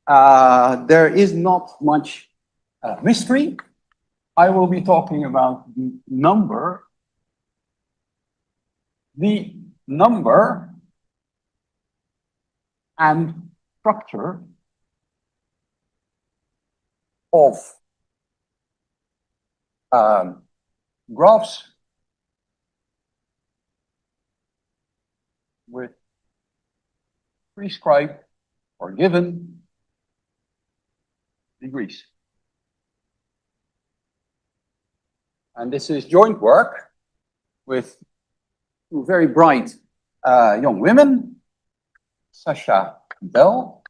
there is not much mystery. I will be talking about the number and structure of graphs with prescribed or given degrees. And this is joint work with two very bright young women, Sasha Bell.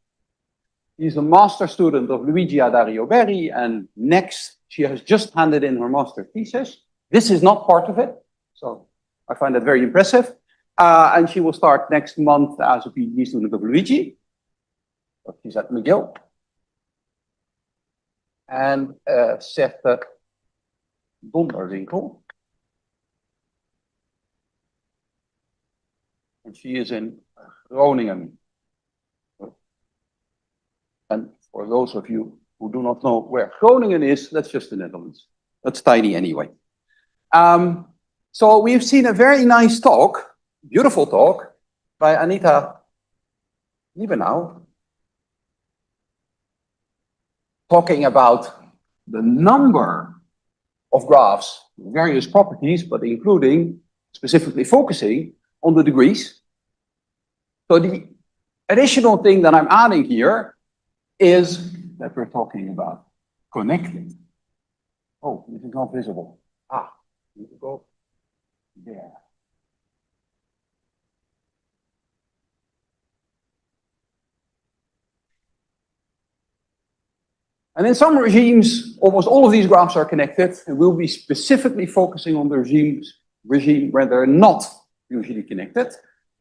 He's a master student of Luigi Adario Berri, and next she has just handed in her master thesis. This is not part of it, so I find that very impressive. And she will start next month as a PhD student of Luigi. She's at McGill. And Sette Donderwinkel. And she is in Groningen. And for those of you who do not know where Groningen is, that's just the Netherlands. That's tiny anyway. So we've seen a very nice talk, beautiful talk, by Anita Liebenau, talking about the number of graphs, various properties, but including specifically focusing on the degrees. So the additional thing that I'm adding here is that we're talking about connecting. Oh, this is not visible. Need to go there. And in some regimes, almost all of these graphs are connected, and we'll be specifically focusing on the regime where they're not usually connected.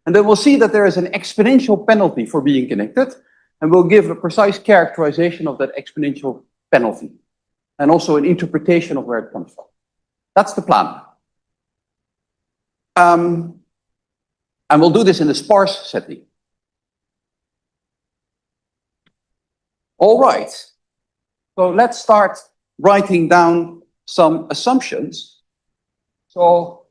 And then we'll see that there is an exponential penalty for being connected, and we'll give a precise characterization of that exponential penalty, and also an interpretation of where it comes from. That's the plan. And we'll do this in a sparse setting. All right. So let's start writing down some assumptions. So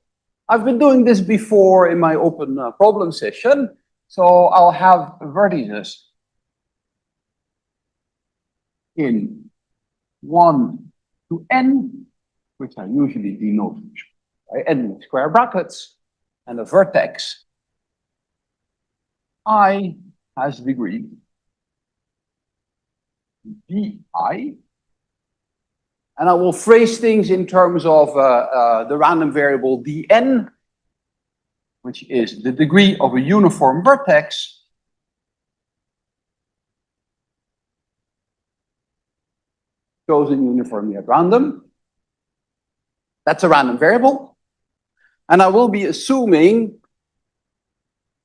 I've been doing this before in my open problem session. So I'll have vertices in 1 to n, which I usually denote by n with square brackets, and a vertex I has degree bi, and I will phrase things in terms of the random variable dn, which is the degree of a uniform vertex chosen uniformly at random. That's a random variable. And I will be assuming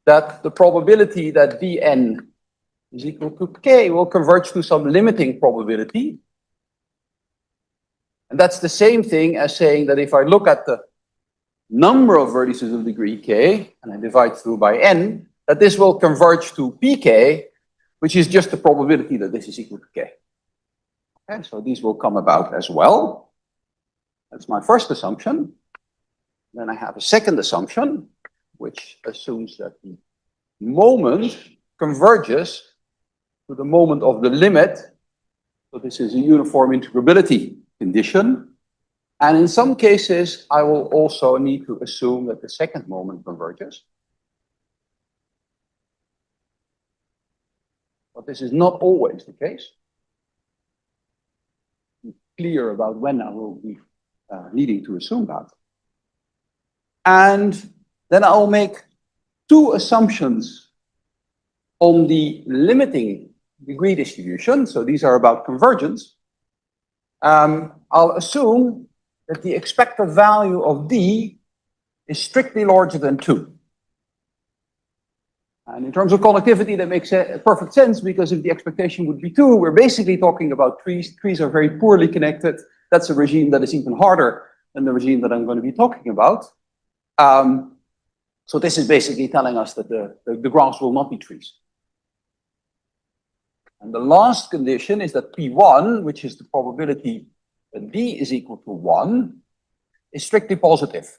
that the probability that dn is equal to k will converge to some limiting probability. And that's the same thing as saying that if I look at the number of vertices of degree k, and I divide through by n, that this will converge to pk, which is just the probability that this is equal to k. Okay, so these will come about as well. That's my first assumption. Then I have a second assumption, which assumes that the moment converges to the moment of the limit. So this is a uniform integrability condition. And in some cases, I will also need to assume that the second moment converges. But this is not always the case. I'm clear about when I will be needing to assume that. And then I'll make two assumptions on the limiting degree distribution. So these are about convergence. I'll assume that the expected value of d is strictly larger than 2. And in terms of connectivity, that makes perfect sense, because if the expectation would be 2, we're basically talking about trees. Trees are very poorly connected. That's a regime that is even harder than the regime that I'm going to be talking about. So this is basically telling us that the graphs will not be trees. And the last condition is that P1, which is the probability that D is equal to 1, is strictly positive.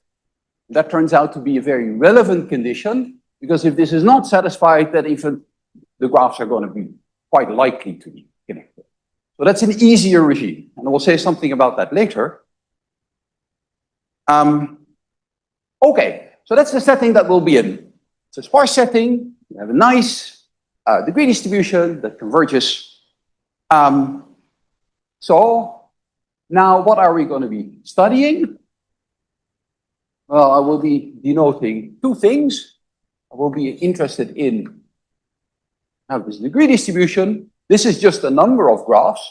That turns out to be a very relevant condition, because if this is not satisfied, then even the graphs are going to be quite likely to be connected. So that's an easier regime, and I will say something about that later. Okay, so that's the setting that we'll be in. It's a sparse setting. We have a nice degree distribution that converges. So now what are we going to be studying? Well, I will be denoting two things. I will be interested in this degree distribution. This is just a number of graphs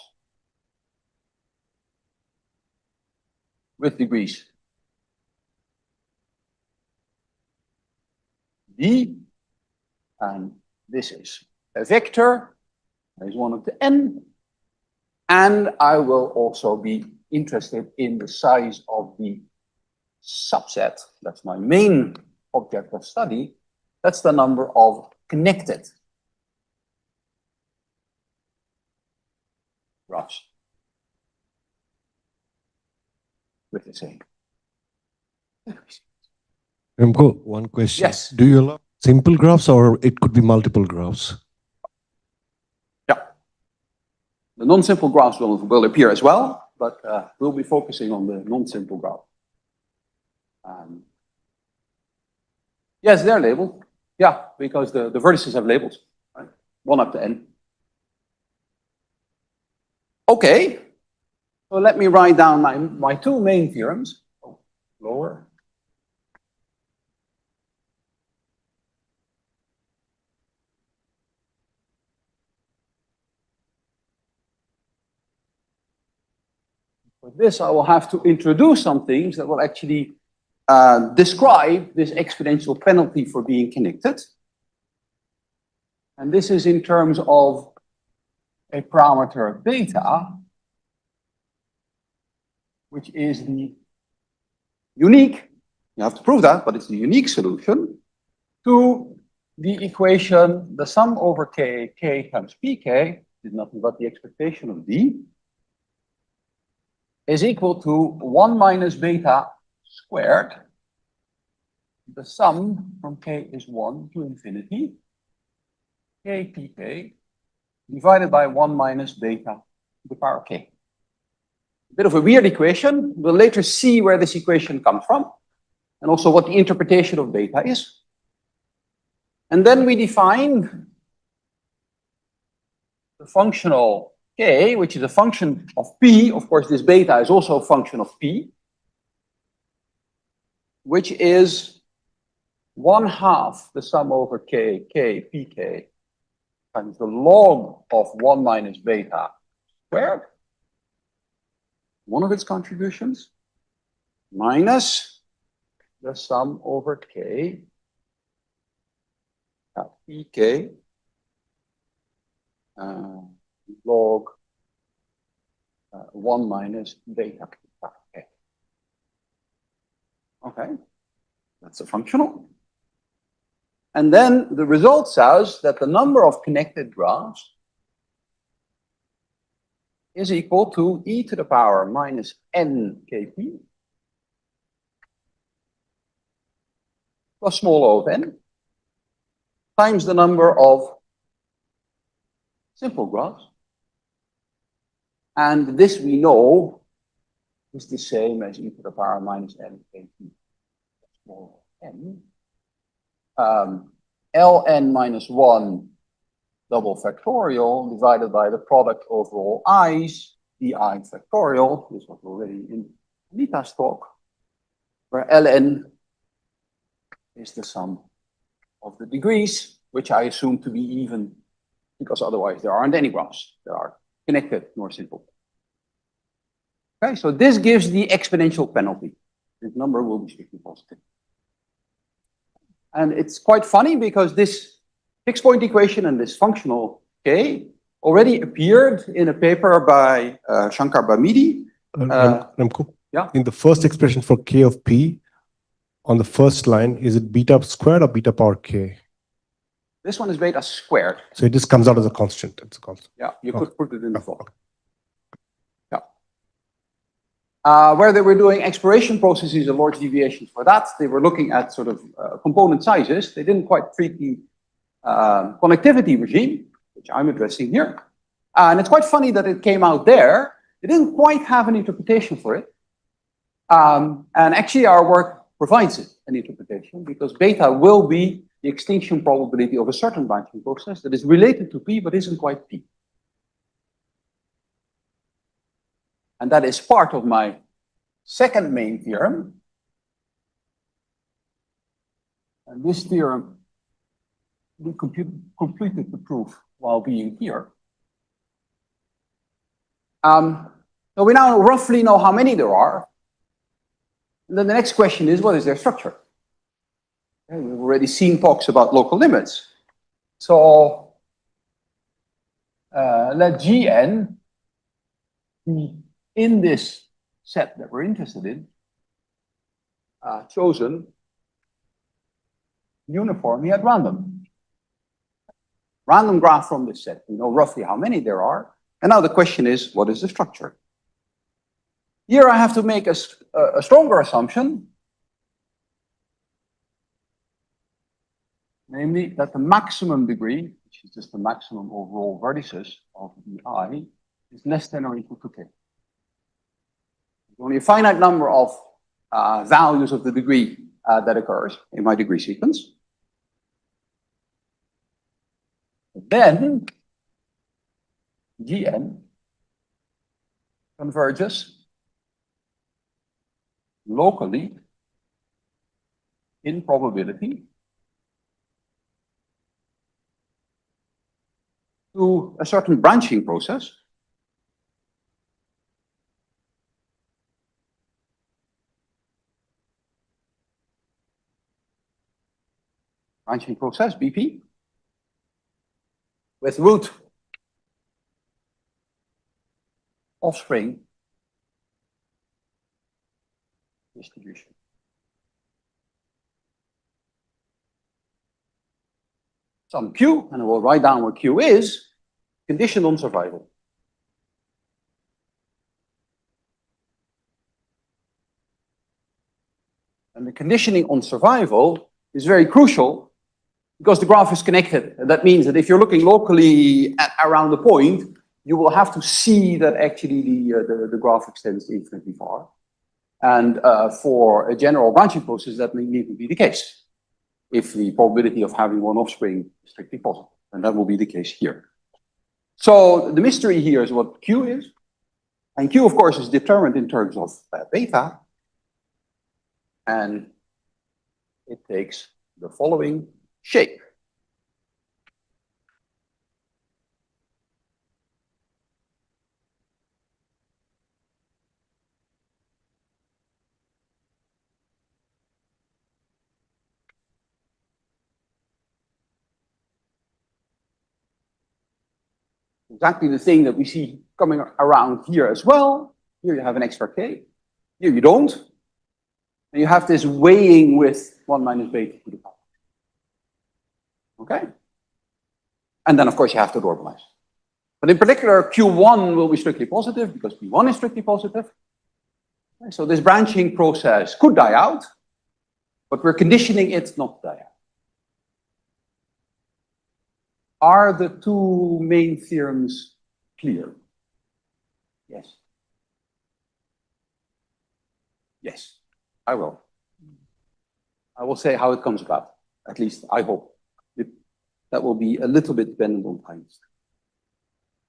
with degrees D, and this is a vector. There is one of the n, and I will also be interested in the size of the subset. That's my main object of study. That's the number of connected graphs with the same. Remco, one question. Yes. Do you allow simple graphs or it could be multiple graphs? Yeah. The non-simple graphs will appear as well, but we'll be focusing on the non-simple graph. Yes, they're labeled. Yeah, because the vertices have labels, right? 1 up to n. Okay, so let me write down my two main theorems. Oh, lower. For this, I will have to introduce some things that will actually describe this exponential penalty for being connected. And this is in terms of a parameter beta, which is the unique, you have to prove that, but it's the unique solution to the equation, the sum over k times pk, is nothing but the expectation of d, is equal to 1 minus beta squared. The sum from k is 1 to infinity, k pk, divided by 1 minus beta to the power k. A bit of a weird equation. We'll later see where this equation comes from, and also what the interpretation of beta is. And then we define the functional k, which is a function of p. Of course, this beta is also a function of p, which is 1/2 the sum over k pk times the log of 1 minus beta squared, one of its contributions, minus the sum over k pk log 1 minus beta k. Okay, that's a functional. And then the result says that the number of connected graphs is equal to e to the power minus n kp plus small o of n times the number of simple graphs. And this we know is the same as e to the power minus n kp plus small n. Ln minus 1 double factorial divided by the product over all i's, di factorial. This was already in Anita's talk, where ln is the sum of the degrees, which I assume to be even, because otherwise there aren't any graphs that are connected nor simple. Okay, so this gives the exponential penalty. This number will be strictly positive. And it's quite funny because this fixed point equation and this functional k already appeared in a paper by Shankar Bhamidi. Remco, yeah. In the first expression for k of p, on the first line, is it beta squared or beta power k? This one is beta squared. So it just comes out as a constant. It's a constant. Yeah, you could put it in the flow. Okay. Where they were doing exploration processes and large deviations for that, they were looking at sort of component sizes. They didn't quite treat the connectivity regime, which I'm addressing here. And it's quite funny that it came out there. They didn't quite have an interpretation for it. And actually our work provides it, an interpretation, because beta will be the extinction probability of a certain branching process that is related to P but isn't quite P. And that is part of my second main theorem. And this theorem we completed the proof while being here. So we now roughly know how many there are. And then the next question is, what is their structure? Okay, we've already seen talks about local limits. So let Gn be in this set that we're interested in, chosen uniformly at random. Random graph from this set. We know roughly how many there are. And now the question is, what is the structure? Here I have to make a stronger assumption, namely that the maximum degree, which is just the maximum overall vertices of I, is less than or equal to K. There's only a finite number of values of the degree that occurs in my degree sequence. Then Gn converges locally in probability to a certain branching process BP with root offspring distribution. Some Q, and I will write down what Q is, conditioned on survival. And the conditioning on survival is very crucial because the graph is connected. And that means that if you're looking locally at around the point, you will have to see that actually the graph extends infinitely far. And for a general branching process, that may need to be the case if the probability of having one offspring is strictly positive. And that will be the case here. So the mystery here is what Q is. And Q, of course, is determined in terms of beta. And it takes the following shape. Exactly the thing that we see coming around here as well. Here you have an extra K. Here you don't. And you have this weighing with 1 minus beta to the power. Okay? And then, of course, you have to normalize. But in particular, Q1 will be strictly positive because P1 is strictly positive. Okay, so this branching process could die out, but we're conditioning it not to die out. Are the two main theorems clear? Yes. Yes, I will. I will say how it comes about. At least I hope. That will be a little bit dependent on time.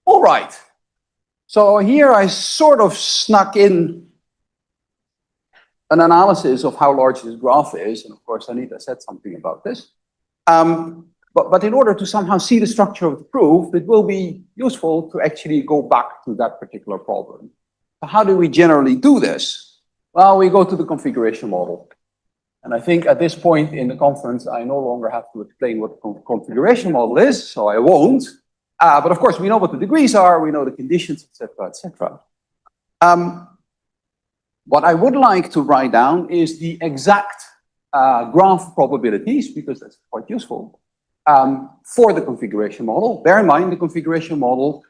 All right. So here I sort of snuck in an analysis of how large this graph is. And of course, Anita said something about this. But in order to somehow see the structure of the proof, it will be useful to actually go back to that particular problem. So how do we generally do this? Well, we go to the configuration model. And I think at this point in the conference, I no longer have to explain what the configuration model is, so I won't. But of course, we know what the degrees are, we know the conditions, etc., etc. What I would like to write down is the exact graph probabilities, because that's quite useful. for the configuration model. Bear in mind, the configuration model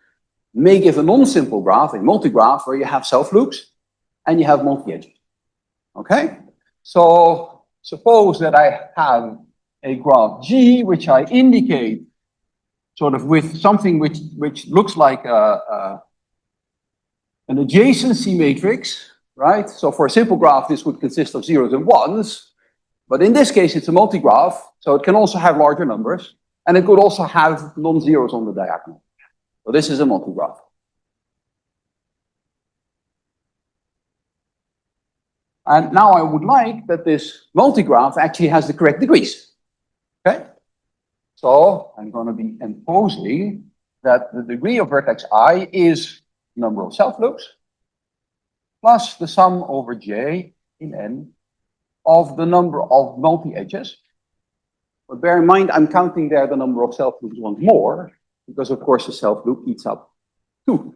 may give a non-simple graph, a multi-graph, where you have self-loops and you have multi-edges. Okay? So suppose that I have a graph G, which I indicate sort of with something which looks like an adjacency matrix, right? So for a simple graph, this would consist of zeros and ones. But in this case, it's a multi-graph, so it can also have larger numbers, and it could also have non-zeros on the diagonal. So this is a multi-graph. And now I would like that this multi-graph actually has the correct degrees. Okay? So I'm going to be imposing that the degree of vertex I is number of self-loops plus the sum over j in n of the number of multi-edges. But bear in mind, I'm counting there the number of self-loops once more, because of course the self-loop eats up 2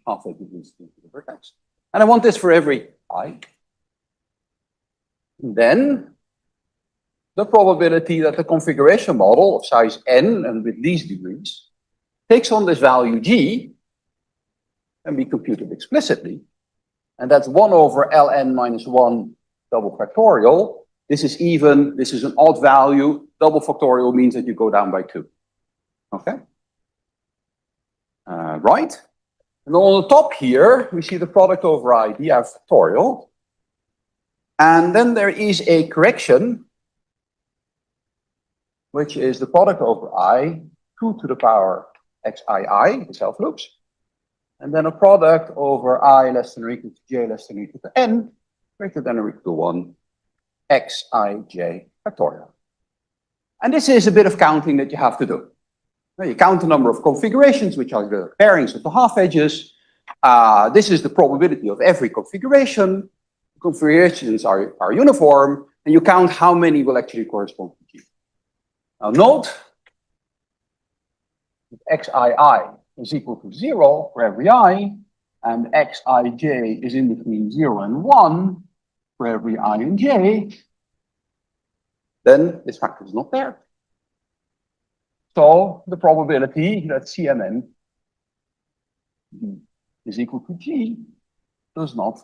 half-edge degrees into the vertex. And I want this for every I. And then the probability that the configuration model of size n and with these degrees takes on this value g and be computed explicitly. And that's 1 over ln minus 1 double factorial. This is even, this is an odd value. Double factorial means that you go down by 2. Okay? Right? And on the top here, we see the product over I dr factorial. And then there is a correction, which is the product over I, 2 to the power xii, the self-loops. And then a product over I less than or equal to j less than or equal to n, greater than or equal to 1, xij factorial. And this is a bit of counting that you have to do. Now you count the number of configurations, which are the pairings of the half edges. This is the probability of every configuration. Configurations are uniform, and you count how many will actually correspond to G. Now note, xii is equal to 0 for every I, and xij is in between 0 and 1 for every I and j, then this factor is not there. So the probability that CMN is equal to G does not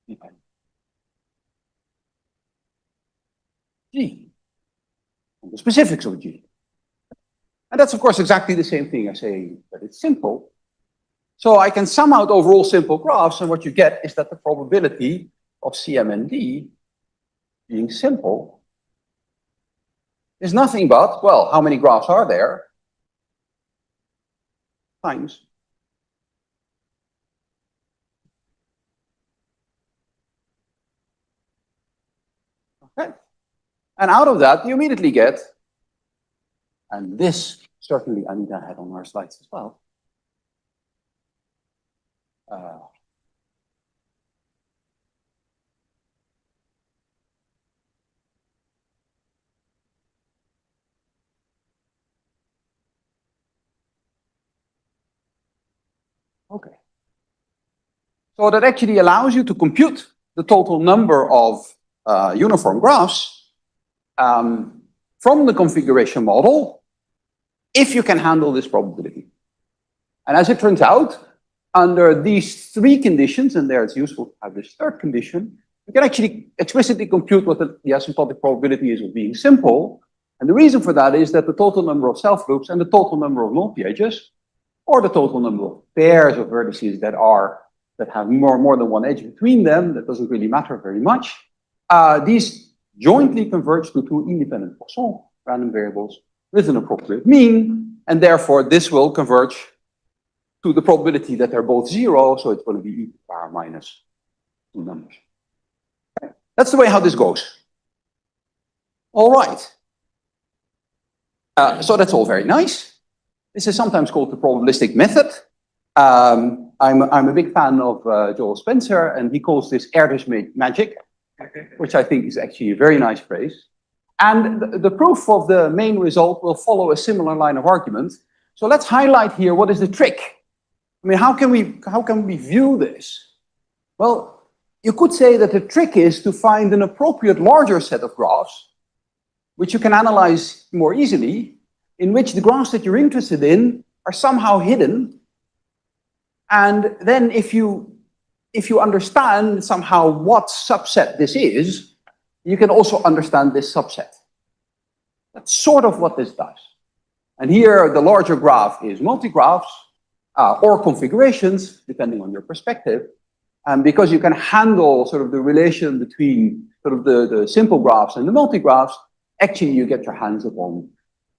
depend. G, on the specifics of G. And that's, of course, exactly the same thing as saying that it's simple. So I can sum out overall simple graphs, and what you get is that the probability of CMND being simple is nothing but, well, how many graphs are there times okay. And out of that, you immediately get, and this certainly Anita had on our slides as well. Okay. So that actually allows you to compute the total number of uniform graphs from the configuration model if you can handle this probability. And as it turns out, under these 3 conditions, and there it's useful to have this 3rd condition, you can actually explicitly compute what the asymptotic probability is of being simple. And the reason for that is that the total number of self-loops and the total number of multi-edges, or the total number of pairs of vertices that have more than one edge between them, that doesn't really matter very much. These jointly converge to 2 independent Poisson random variables with an appropriate mean, and therefore this will converge to the probability that they're both 0, so it's going to be e to the power minus 2 numbers. Okay. That's the way how this goes. All right. So that's all very nice. This is sometimes called the probabilistic method. I'm a big fan of Joel Spencer, and he calls this Erdős magic, which I think is actually a very nice phrase. And the proof of the main result will follow a similar line of argument. So let's highlight here what is the trick. I mean, how can we view this? Well, you could say that the trick is to find an appropriate larger set of graphs which you can analyze more easily, in which the graphs that you're interested in are somehow hidden. And then if you understand somehow what subset this is, you can also understand this subset. That's sort of what this does. And here, the larger graph is multigraphs or configurations, depending on your perspective. And because you can handle sort of the relation between sort of the simple graphs and the multigraphs, actually you get your hands upon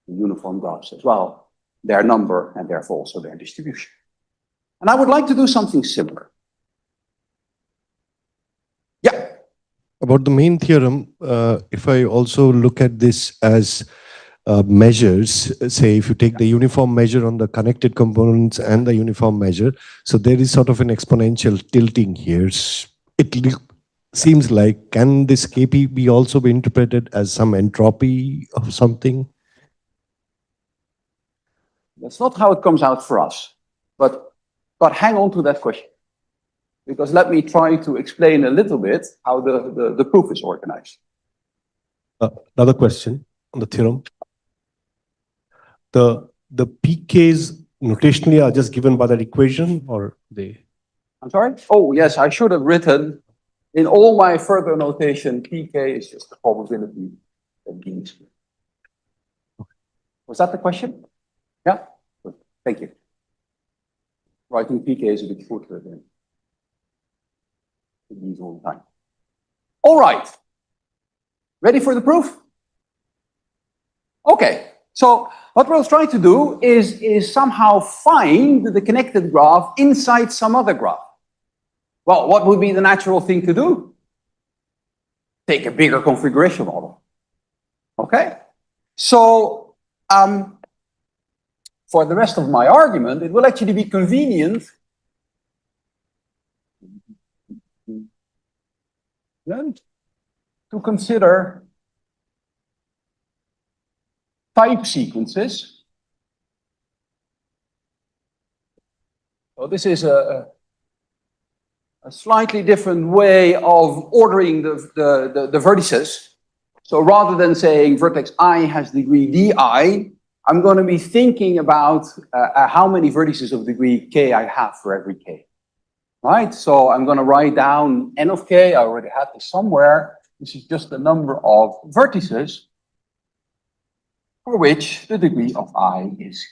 the uniform graphs as well, their number and therefore also their distribution. And I would like to do something similar. Yeah. About the main theorem, if I also look at this as measures, say if you take the uniform measure on the connected components and the uniform measure, so there is sort of an exponential tilting here. It seems like, can this Kp be also be interpreted as some entropy of something? That's not how it comes out for us, but hang on to that question, because let me try to explain a little bit how the proof is organized. Another question on the theorem. The pKs notationally are just given by that equation, or they? I'm sorry? Oh, yes, I should have written in all my further notation, pk is just the probability that these. Was that the question? Yeah? Good. Thank you. Writing pk is a bit shorter than these all the time. All right. Ready for the proof? Okay. So what we'll try to do is somehow find the connected graph inside some other graph. Well, what would be the natural thing to do? Take a bigger configuration model. Okay? So for the rest of my argument, it will actually be convenient then to consider type sequences. So this is a slightly different way of ordering the vertices. So rather than saying vertex I has degree di, I'm going to be thinking about how many vertices of degree k I have for every k. Right? So I'm going to write down n of k. I already had this somewhere. This is just the number of vertices for which the degree of I is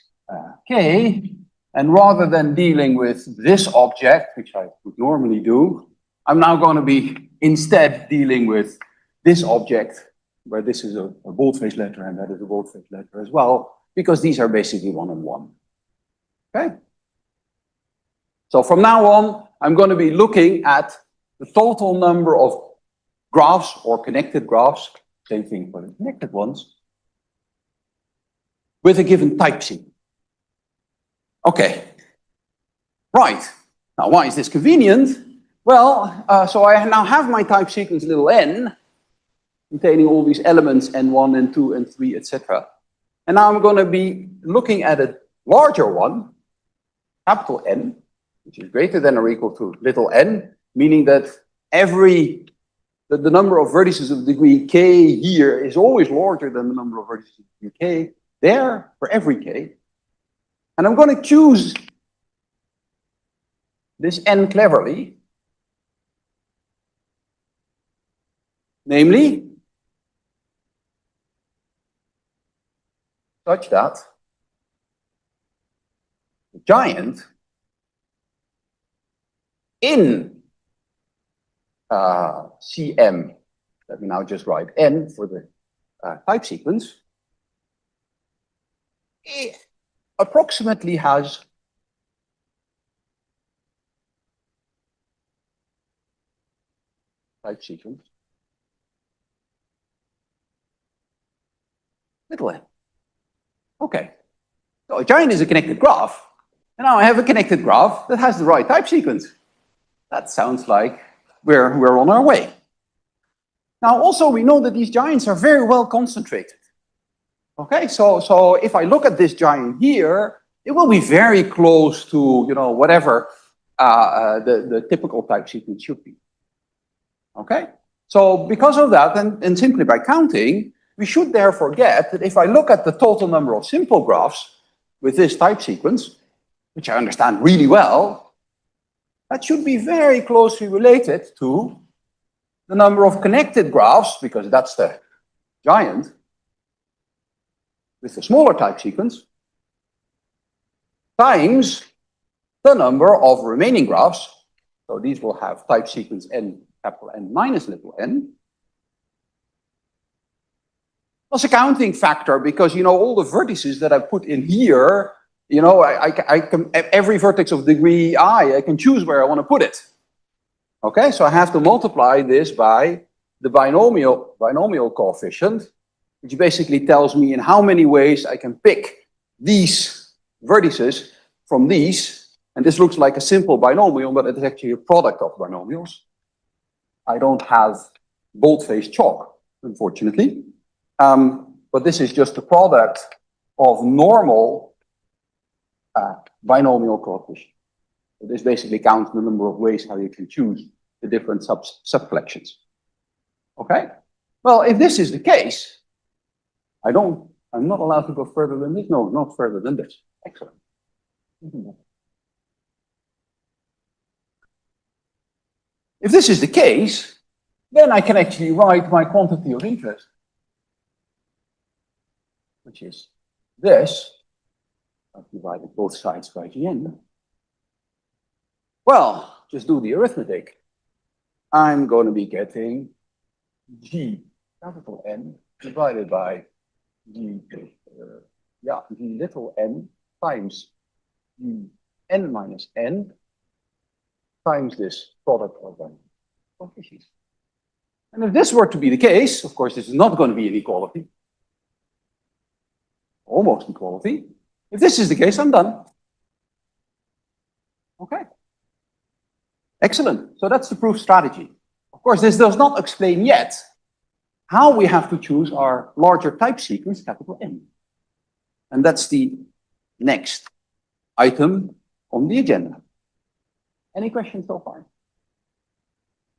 k. And rather than dealing with this object, which I would normally do, I'm now going to be instead dealing with this object, where this is a boldface letter and that is a boldface letter as well, because these are basically one-on-one. Okay? So from now on, I'm going to be looking at the total number of graphs or connected graphs, same thing for the connected ones, with a given type sequence. Okay. Right. Now, why is this convenient? Well, so I now have my type sequence little n, containing all these elements n1, n2, n3, etc. And now I'm going to be looking at a larger one, capital N, which is greater than or equal to little n, meaning that the number of vertices of degree k here is always larger than the number of vertices of degree k there for every k. And I'm going to choose this n cleverly, namely such that the giant in Cm, let me now just write n for the type sequence, it approximately has type sequence little n. Okay, so a giant is a connected graph, and now I have a connected graph that has the right type sequence. That sounds like we're on our way. Now, also, we know that these giants are very well concentrated. Okay, so if I look at this giant here, it will be very close to, you know, whatever the typical type sequence should be. Okay, so because of that, and simply by counting, We should therefore get that if I look at the total number of simple graphs with this type sequence, which I understand really well, that should be very closely related to the number of connected graphs, because that's the giant, with the smaller type sequence, times the number of remaining graphs. So these will have type sequence n, capital N minus little n. Plus a counting factor, because, you know, all the vertices that I put in here, you know, I can, every vertex of degree I can choose where I want to put it. Okay, so I have to multiply this by the binomial coefficient, which basically tells me in how many ways I can pick these vertices from these. And this looks like a simple binomial, but it's actually a product of binomials. I don't have bold-faced chalk, unfortunately. But this is just a product of normal binomial coefficient. So this basically counts the number of ways how you can choose the different subcollections. Okay? Well, if this is the case, I'm not allowed to go further than this. No, not further than this. Excellent. If this is the case, then I can actually write my quantity of interest, which is this. I've divided both sides by Gn. Well, just do the arithmetic. I'm going to be getting G capital N divided by G little n times G n minus n times this product of coefficients. And if this were to be the case, of course, this is not going to be an equality. Almost equality. If this is the case, I'm done. Okay. Excellent. So that's the proof strategy. Of course, this does not explain yet how we have to choose our larger type sequence, capital N. And that's the next item on the agenda. Any questions so far? Of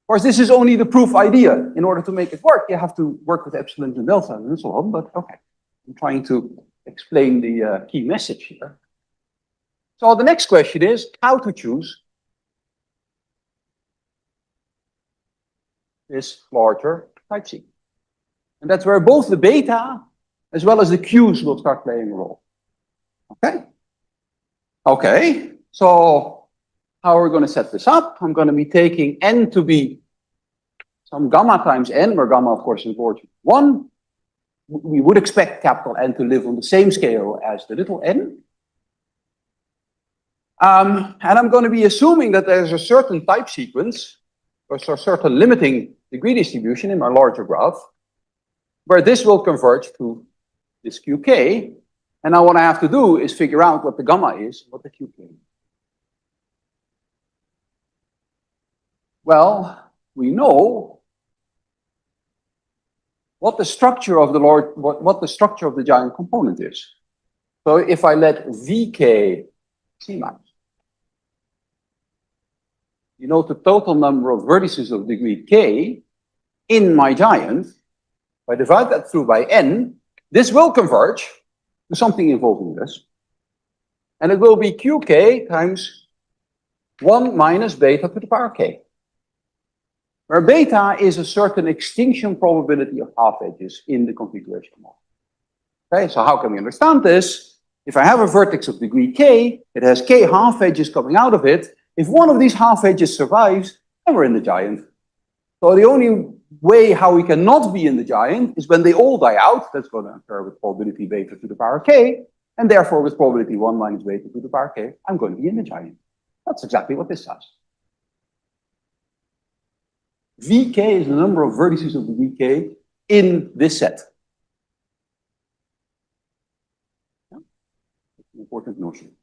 course, this is only the proof idea. In order to make it work, you have to work with epsilon and delta and so on, but okay. I'm trying to explain the key message here. So the next question is how to choose this larger type sequence. And that's where both the beta as well as the Q's will start playing a role. Okay? Okay, so how are we going to set this up? I'm going to be taking n to be some gamma times n, where gamma, of course, is origin 1. We would expect capital N to live on the same scale as the little n. And I'm going to be assuming that there's a certain type sequence, or a certain limiting degree distribution in my larger graph, where this will converge to this qk. And now what I have to do is figure out what the gamma is, what the qk is. Well, we know what the structure of the giant component is. So if I let Vk Cmax, you know the total number of vertices of degree k in my giant, if I divide that through by n, this will converge to something involving this. And it will be qk times 1 minus beta to the power k, where beta is a certain extinction probability of half edges in the configuration model. Okay, so how can we understand this? If I have a vertex of degree k, it has k half edges coming out of it. If one of these half edges survives, then we're in the giant. So the only way how we cannot be in the giant is when they all die out. That's going to occur with probability beta to the power k, and therefore with probability 1 minus beta to the power k, I'm going to be in the giant. That's exactly what this says. Vk is the number of vertices of the Vk in this set. Yeah. That's an important notion.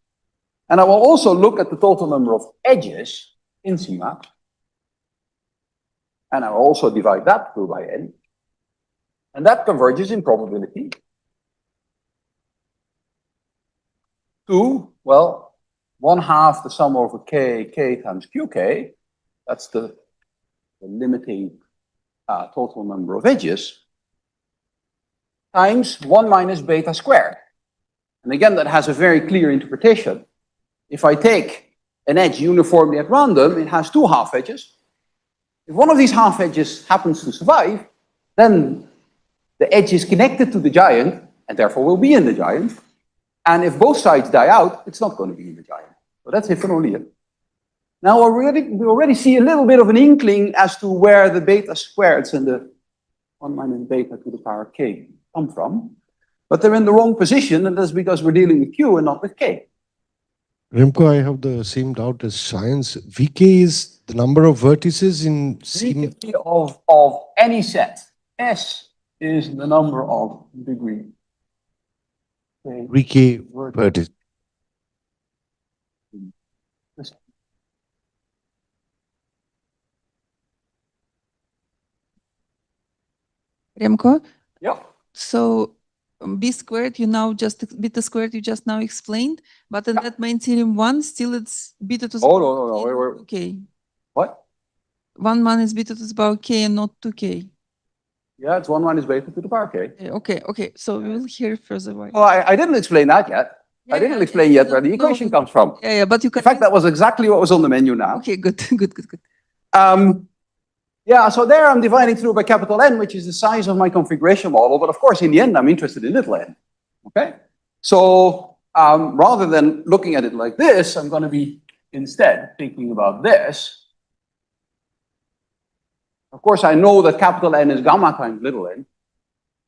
And I will also look at the total number of edges in Cmax. And I will also divide that through by n. And that converges in probability to, well, 1/2 the sum over k times qk. That's the limiting total number of edges. times 1 minus beta squared. And again, that has a very clear interpretation. If I take an edge uniformly at random, it has two half edges. If one of these half edges happens to survive, then the edge is connected to the giant and therefore will be in the giant. And if both sides die out, it's not going to be in the giant. So that's if and only if. Now we already see a little bit of an inkling as to where the beta squareds and the 1 minus beta to the power k come from. But they're in the wrong position, and that's because we're dealing with Q and not with K. Remco, I have the same doubt as science. Vk is the number of vertices in Vk of any set. S is the number of degree. Vk vertices. Remco? Yeah. So b squared, beta squared you just now explained, but in that main theorem 1, still it's beta to the Oh, power no. k, 2k. What? 1 minus beta to the power k and not 2k. Yeah, it's 1 minus beta to the power k. Okay. So we will hear further why. Well, I didn't explain that yet. I didn't explain yet where the equation comes from. Yeah, but you can. In fact, that was exactly what was on the menu now. Okay, good. Yeah, so there I'm dividing through by capital N, which is the size of my configuration model. But of course, in the end, I'm interested in little n. Okay? So rather than looking at it like this, I'm going to be instead thinking about this. Of course, I know that capital N is gamma times little n.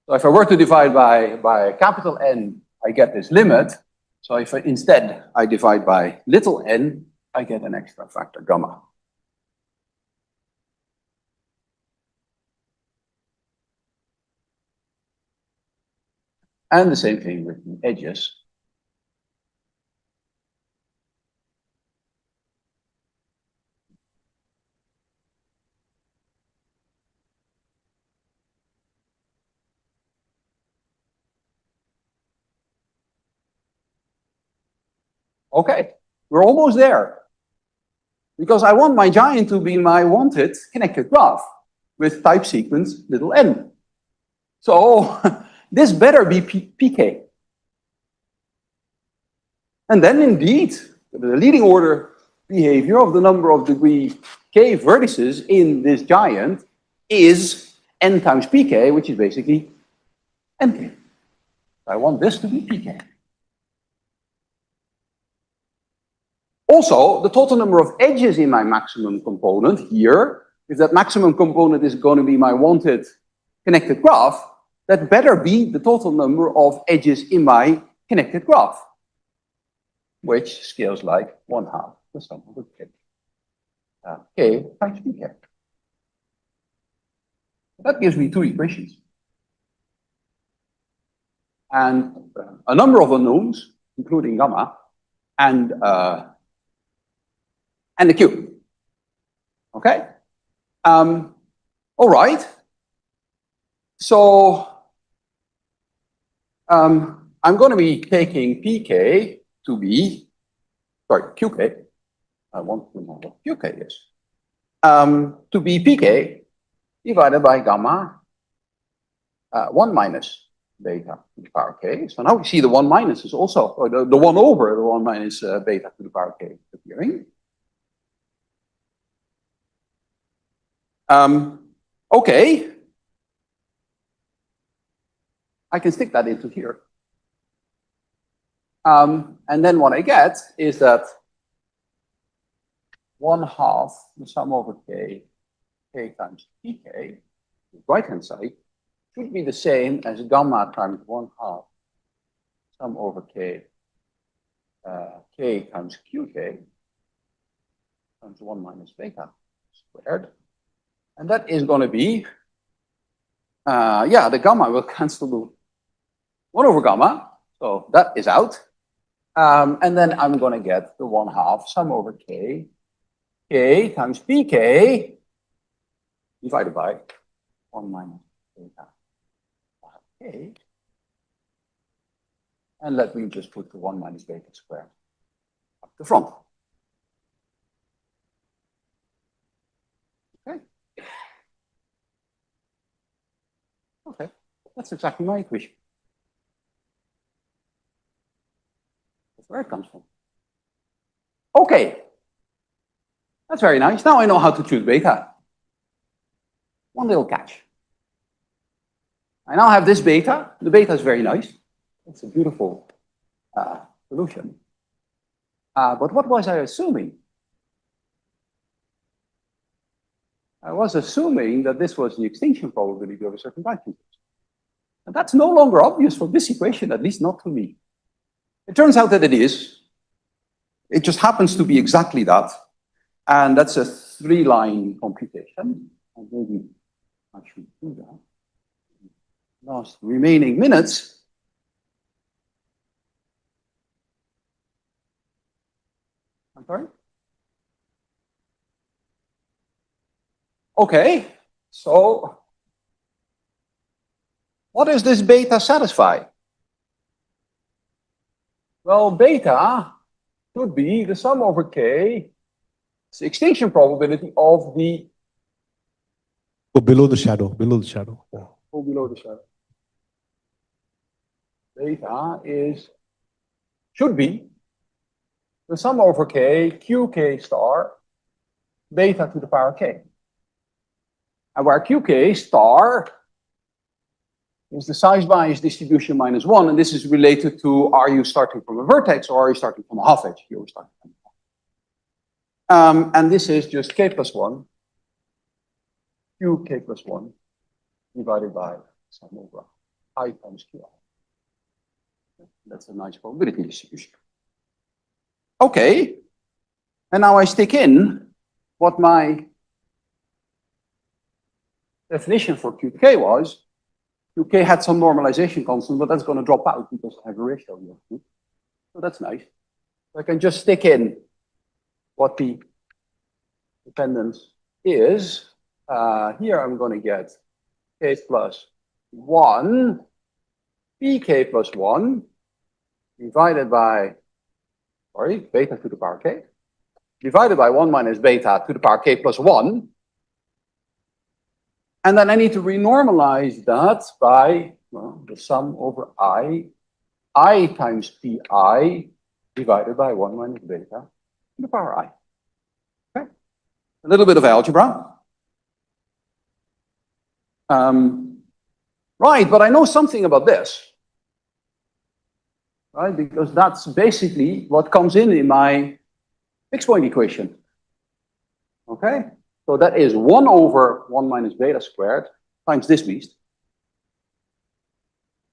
So if I were to divide by capital N, I get this limit. So if instead I divide by little n, I get an extra factor gamma. And the same thing with the edges. Okay, we're almost there. Because I want my giant to be my wanted connected graph with type sequence little n. So this better be pk. And then indeed, the leading order behavior of the number of degree k vertices in this giant is n times pk, which is basically nk. I want this to be pk. Also, the total number of edges in my maximum component here, if that maximum component is going to be my wanted connected graph, that better be the total number of edges in my connected graph, which scales like 1/2 the sum of the k. K times pk. That gives me two equations. And a number of unknowns, including gamma, and the Q. Okay? All right. So I'm going to be taking pk to be, sorry, qk. I want to know what qk is. To be pk divided by gamma 1 minus beta to the power k. So now we see the 1 minus is also, or the 1 over the 1 minus beta to the power k appearing. Okay. I can stick that into here. And then what I get is that 1/2 the sum over k times pk, the right-hand side, should be the same as gamma times 1/2 sum over k times qk times 1 minus beta squared. And that is going to be, the gamma will cancel the 1 over gamma, so that is out. And then I'm going to get the 1/2 sum over k times pk divided by 1 minus beta k. And let me just put the 1 minus beta squared up the front. Okay, that's exactly my equation. where it comes from. Okay. That's very nice. Now I know how to choose beta. One little catch. I now have this beta. The beta is very nice. It's a beautiful solution. But what was I assuming? I was assuming that this was the extinction probability of a certain time function. And that's no longer obvious from this equation, at least not to me. It turns out that it is. It just happens to be exactly that. And that's a 3-line computation. And maybe I should do that. Last remaining minutes. I'm sorry? Okay, so what does this beta satisfy? Well, beta should be the sum over k, it's the extinction probability of the... Oh, below the shadow, below the shadow. Yeah. Oh, below the shadow. Beta should be the sum over k, qk star, beta to the power k. And where qk star is the size bias distribution minus 1, and this is related to, are you starting from a vertex or are you starting from a half edge? Here we're starting from a half. And this is just k plus 1, qk plus 1, divided by sum over I times qi. That's a nice probability distribution. Okay, and now I stick in what my definition for qk was. qk had some normalization constant, but that's going to drop out because I have a ratio here. So that's nice. So I can just stick in what the dependence is. Here I'm going to get k plus 1, pk plus 1, divided by, beta to the power k, divided by 1 minus beta to the power k plus 1. And then I need to renormalize that by, well, the sum over I times pi, divided by 1 minus beta to the power I. Okay? A little bit of algebra. Right, but I know something about this. Right, because that's basically what comes in my fixed point equation. Okay? So that is 1 over 1 minus beta squared times this beast.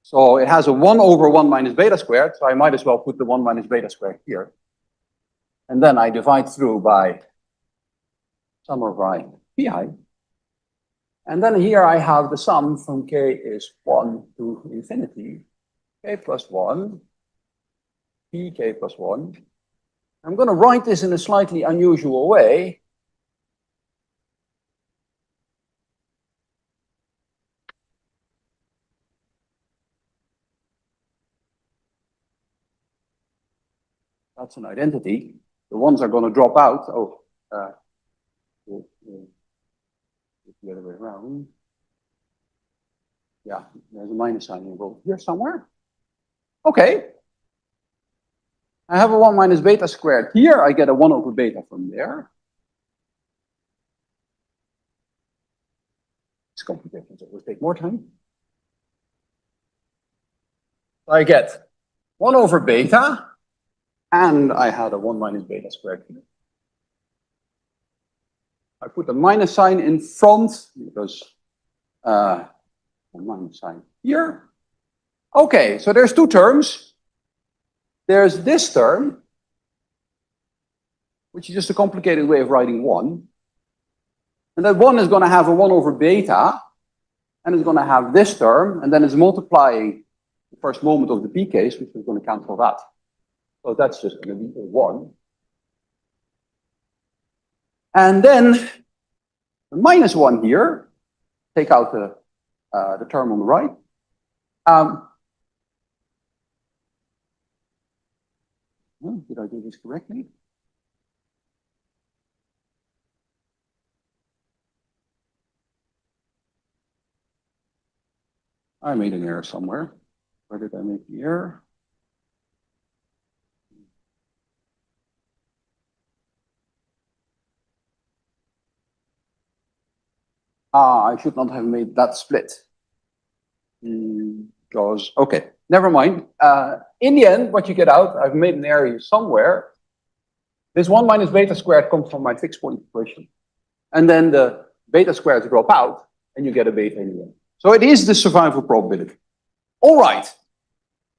So it has a 1 over 1 minus beta squared, so I might as well put the 1 minus beta squared here. And then I divide through by sum over I pi. And then here I have the sum from k is 1 to infinity, k plus 1, pk plus 1. I'm going to write this in a slightly unusual way. That's an identity. The ones are going to drop out. Oh, the other way around. Yeah, there's a minus sign involved here somewhere. Okay. I have a 1 minus beta squared here. I get a 1 over beta from there. These computations always take more time. I get 1 over beta, and I had a 1 minus beta squared here. I put a minus sign in front because a minus sign here. Okay, so there's 2 terms. There's this term, which is just a complicated way of writing 1. And that 1 is going to have a 1 over beta, and it's going to have this term, and then it's multiplying the first moment of the p case, which is going to cancel that. So that's just going to be a 1. And then the minus 1 here, take out the term on the right. Did I do this correctly? I made an error somewhere. Where did I make the error? I should not have made that split. Because, okay, never mind. In the end, what you get out, I've made an area somewhere. This 1 minus beta squared comes from my fixed point equation. And then the beta squares drop out, and you get a beta in the end. So it is the survival probability. All right,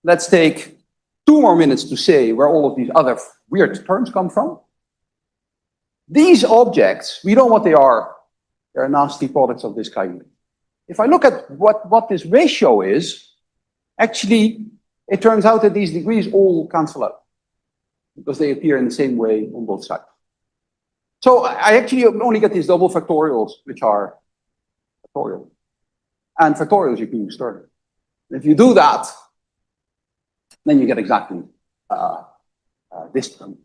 let's take 2 more minutes to say where all of these other weird terms come from. These objects, we know what they are. They're nasty products of this kind. If I look at what this ratio is, actually, it turns out that these degrees all cancel out because they appear in the same way on both sides. So I actually only get these double factorials, which are factorial. And factorials you can use Stirling. If you do that, then you get exactly this term.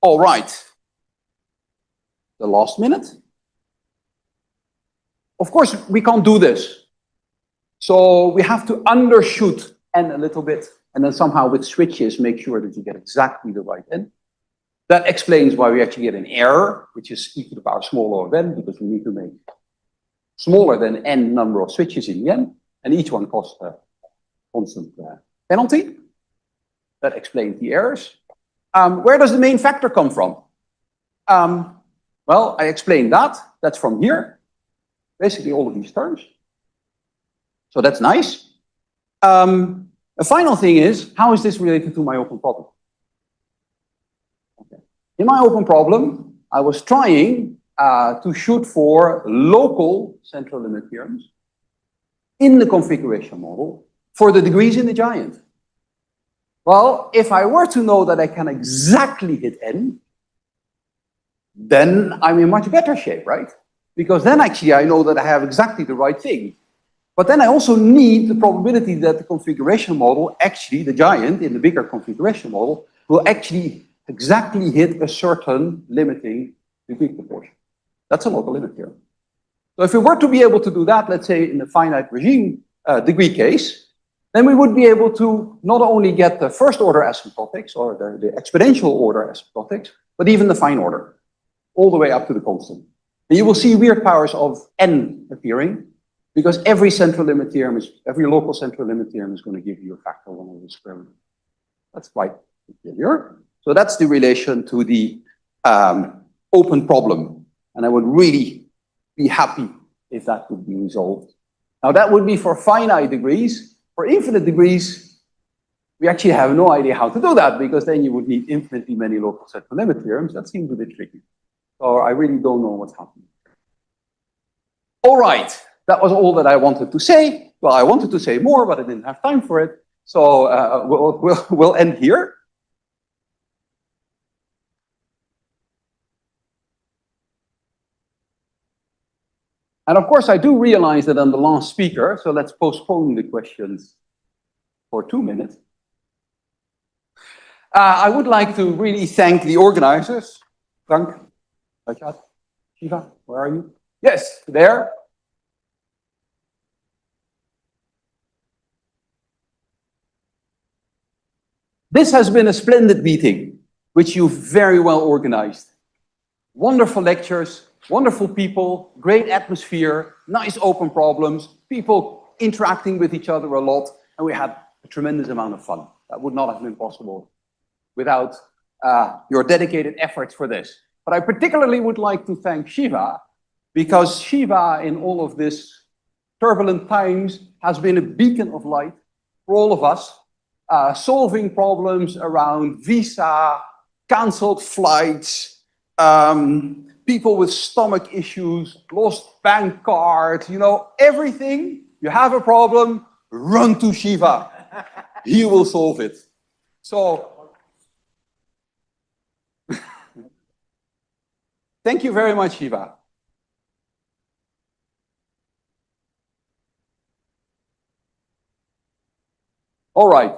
All right. The last minute. Of course, we can't do this. So we have to undershoot n a little bit, and then somehow with switches make sure that you get exactly the right n. That explains why we actually get an error, which is e to the power smaller of n, because we need to make smaller than n number of switches in the end, and each one costs a constant penalty. That explains the errors. Where does the main factor come from? Well, I explained that. That's from here. Basically all of these terms. So that's nice. The final thing is, how is this related to my open problem? Okay. In my open problem, I was trying to shoot for local central limit theorems in the configuration model for the degrees in the giant. Well, if I were to know that I can exactly hit n, then I'm in much better shape, right? Because then actually I know that I have exactly the right thing. But then I also need the probability that the configuration model, actually the giant in the bigger configuration model, will actually exactly hit a certain limiting degree proportion. That's a local limit theorem. So if we were to be able to do that, let's say in the finite regime degree case, then we would be able to not only get the first order asymptotics or the exponential order asymptotics, but even the fine order, all the way up to the constant. And you will see weird powers of n appearing, because every central limit theorem is, every local central limit theorem is going to give you a factor 1 over the square root. That's quite familiar. So that's the relation to the open problem. And I would really be happy if that could be resolved. Now that would be for finite degrees. For infinite degrees, we actually have no idea how to do that, because then you would need infinitely many local central limit theorems. That seems a bit tricky. So I really don't know what's happening. All right. That was all that I wanted to say. Well, I wanted to say more, but I didn't have time for it. So we'll end here. And of course, I do realize that I'm the last speaker, so let's postpone the questions for 2 minutes. I would like to really thank the organizers. Frank, Rajat, Siva, where are you? Yes, there. This has been a splendid meeting, which you've very well organized. Wonderful lectures, wonderful people, great atmosphere, nice open problems, people interacting with each other a lot, and we had a tremendous amount of fun. That would not have been possible without your dedicated efforts for this. But I particularly would like to thank Siva, because Siva, in all of this turbulent times, has been a beacon of light for all of us, solving problems around visa, cancelled flights, people with stomach issues, lost bank card, you know, everything. You have a problem, run to Siva. He will solve it. So, thank you very much, Siva. All right.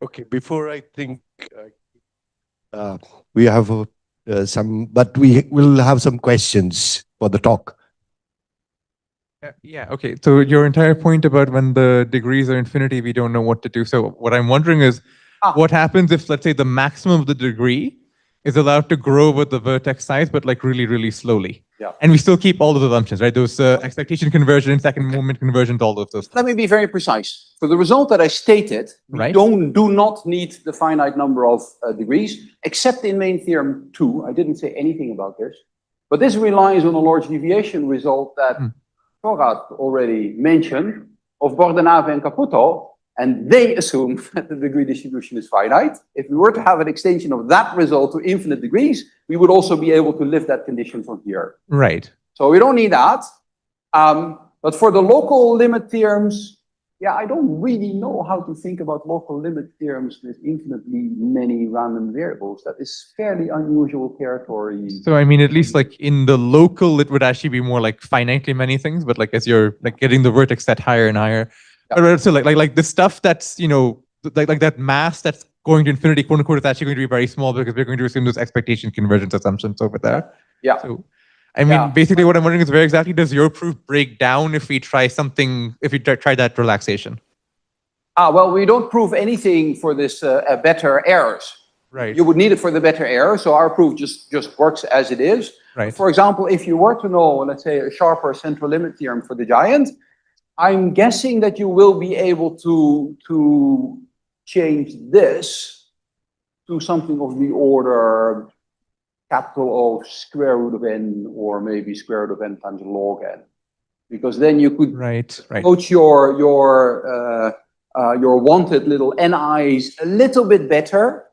Okay, before I think we have some, but we will have some questions for the talk. Yeah, okay. So your entire point about when the degrees are infinity, we don't know what to do. So what I'm wondering is, what happens if, let's say, the maximum of the degree is allowed to grow with the vertex size, but like really, really slowly. Yeah. And we still keep all those assumptions, right? Those expectation conversion, second movement conversions, all of those. Let me be very precise. For the result that I stated, we Right. do not need the finite number of degrees, except in main theorem 2. I didn't say anything about this. But this relies on a large deviation result that Rajat already mentioned of Bordenave and Caputo, and they assume that the degree distribution is finite. If we were to have an extension of that result to infinite degrees, we would also be able to lift that condition from here. Right. So we don't need that. But for the local limit theorems, yeah, I don't really know how to think about local limit theorems with infinitely many random variables. That is fairly unusual territory. So I mean, at least like in the local, it would actually be more like finitely many things, but like as you're like getting the vertex set higher and higher. Yeah. So like the stuff that's, you know, like that mass that's going to infinity, quote unquote, is actually going to be very small because we're going to assume those expectation convergence assumptions over there. Yeah. So I mean, basically what I'm wondering is where exactly does your proof break down if we try something, if we try that relaxation? Well, we don't prove anything for this better errors. Right. You would need it for the better error, so our proof just works as it is. Right. For example, if you were to know, let's say, a sharper central limit theorem for the giant, I'm guessing that you will be able to change this to something of the order capital O square root of n, or maybe square root of n times log n, because then you could approach your wanted little ni's a little bit better,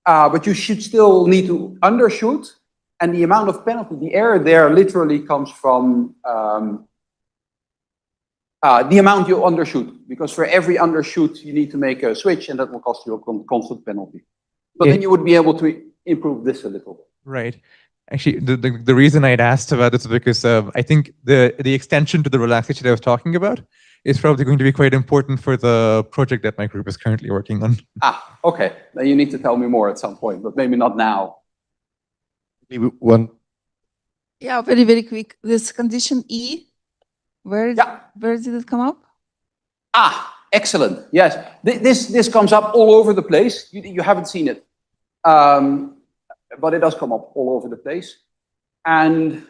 but you should still need to undershoot, and the amount of penalty, the error there literally comes from the amount you undershoot, because for every undershoot you need to make a switch, and that will cost you a constant penalty. But then you would be able to improve this a little bit. Right. Actually, the reason I'd asked about this is because I think the extension to the relaxation I was talking about is probably going to be quite important for the project that my group is currently working on. Okay. Then you need to tell me more at some point, but maybe not now. Maybe one. Yeah, very, very quick. This condition E, where did it come up? Excellent. Yes. This comes up all over the place. You haven't seen it. But it does come up all over the place. And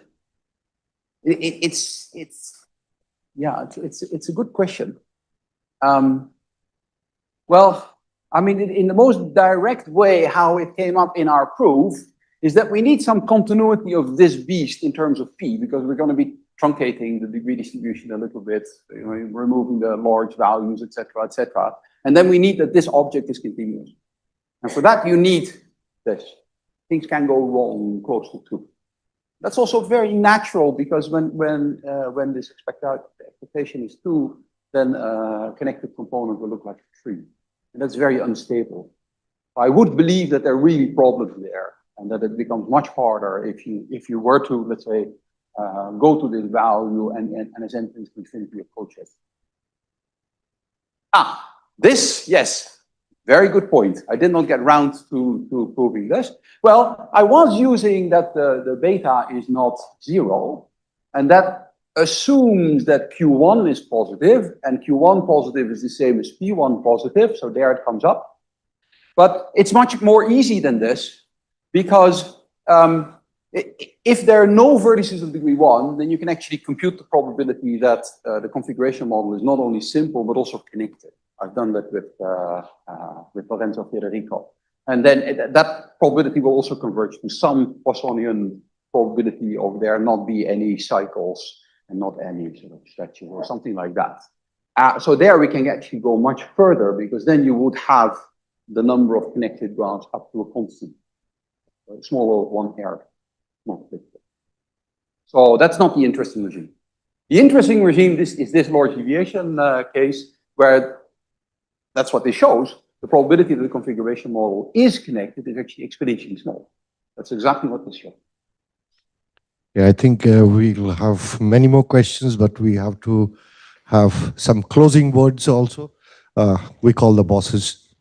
it's a good question. Well, I mean, in the most direct way, how it came up in our proof is that we need some continuity of this beast in terms of P, because we're going to be truncating the degree distribution a little bit, you know, removing the large values, etc., etc. And then we need that this object is continuous. And for that, you need this. Things can go wrong close to 2. That's also very natural, because when this expectation is 2, then a connected component will look like 3. And that's very unstable. I would believe that there are really problems there, and that it becomes much harder if you were to, let's say, go to this value and as n-tends to infinity approach it. This, yes. Very good point. I did not get round to proving this. Well, I was using that the beta is not 0, and that assumes that Q1 is positive, and Q1 positive is the same as P1 positive, so there it comes up. But it's much more easy than this, because if there are no vertices of degree 1, then you can actually compute the probability that the configuration model is not only simple, but also connected. I've done that with Lorenzo Federico. And then that probability will also converge to some Poissonian probability of there not be any cycles and not any sort of stretches or something like that. So there we can actually go much further, because then you would have the number of connected grounds up to a constant, smaller 1 error. So that's not the interesting regime. The interesting regime is this large deviation case, where that's what this shows. The probability that the configuration model is connected is actually exponentially small. That's exactly what this shows. Yeah, I think we'll have many more questions, but we have to have some closing words also. We call the bosses.